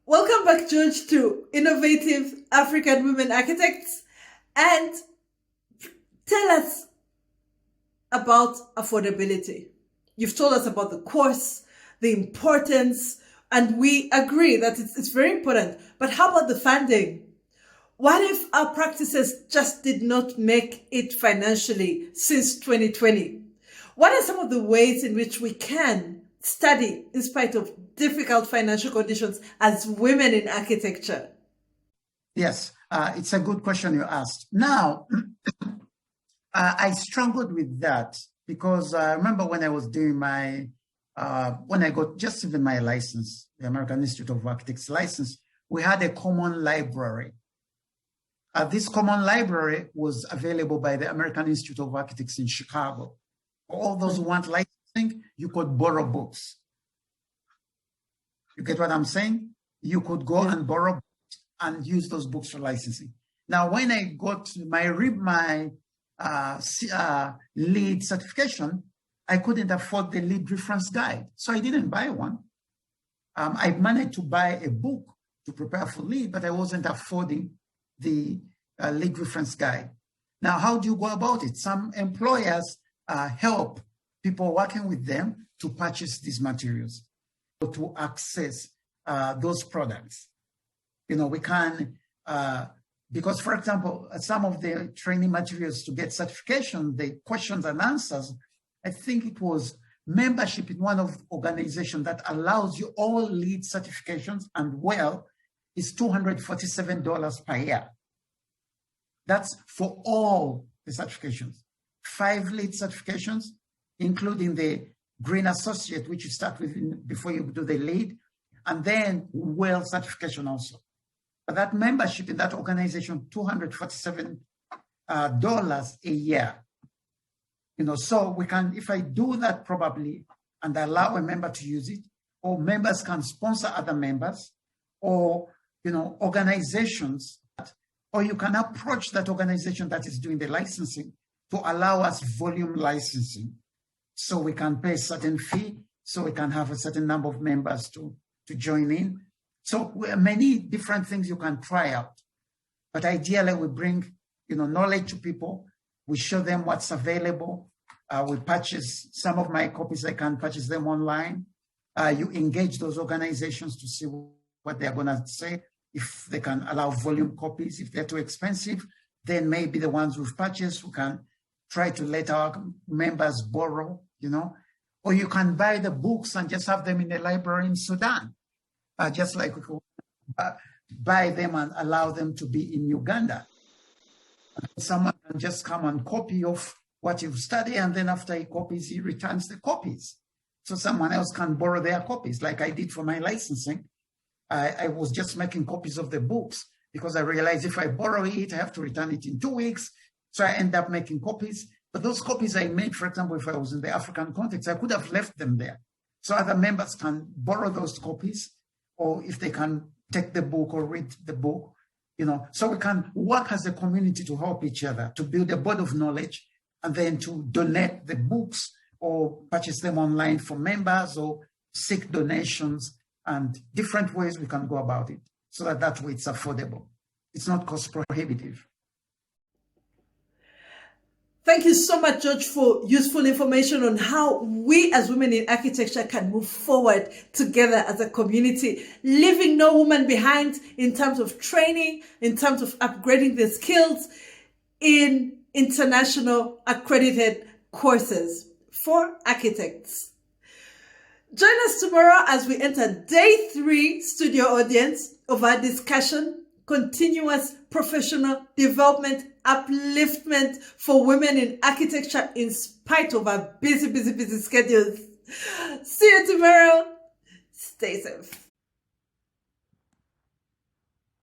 Welcome back, George, to Innovative African Women Architects. And tell us about affordability. You've told us about the course, the importance, and we agree that it's very important. But how about the funding? What if our practices just did not make it financially since 2020? What are some of the ways in which we can study in spite of difficult financial conditions as women in architecture? Yes, it's a good question you asked. Now, I struggled with that because I remember when I was doing when I got just even my license, the American Institute of Architects license, we had a common library. This common library was available by the American Institute of Architects in Chicago. For all those who want licensing, you could borrow books. You get what I'm saying? You could go and borrow books and use those books for licensing. Now, when I got my LEED certification, I couldn't afford the LEED reference guide, so I didn't buy one. I managed to buy a book to prepare for LEED, but I wasn't affording the LEED reference guide. Now, how do you go about it? Some employers help people working with them to purchase these materials, to access those products. You know, we can, because for example, some of the training materials to get certification, the questions and answers, I think it was membership in one of organizations that allows you all LEED certifications and is $247 per year. That's for all the certifications. 5 LEED certifications, including the Green Associate, which you start with before you do the LEED, and then WELL certification also. But that membership in that organization, $247 a year. You know, so we can, if I do that probably, and allow a member to use it, or members can sponsor other members, or, you know, organizations, or you can approach that organization that is doing the licensing to allow us volume licensing. So we can pay a certain fee, so we can have a certain number of members to join in. So many different things you can try out. But ideally, we bring, you know, knowledge to people. We show them what's available. We purchase some of my copies. I can purchase them online. You engage those organizations to see what they're going to say. If they can allow volume copies, if they're too expensive, then maybe the ones we've purchased, we can try to let our members borrow, you know, or you can buy the books and just have them in the library in Sudan, just like we could buy them and allow them to be in Uganda. Someone can just come and copy of what you've studied, and then after he copies, he returns the copies. So someone else can borrow their copies, like I did for my licensing. I was just making copies of the books because I realized if I borrow it, I have to return it in 2 weeks. So I end up making copies. But those copies I made, for example, if I was in the African context, I could have left them there. So other members can borrow those copies, or if they can take the book or read the book, you know. So we can work as a community to help each other, to build a body of knowledge, and then to donate the books or purchase them online for members or seek donations, and different ways we can go about it so that way it's affordable. It's not cost prohibitive. Thank you so much, George, for useful information on how we as women in architecture can move forward together as a community, leaving no woman behind in terms of training, in terms of upgrading their skills in international accredited courses for architects. Join us tomorrow as we enter day 3 studio audience of our discussion, continuous professional development, upliftment for women in architecture in spite of our busy schedules. See you tomorrow. Stay safe.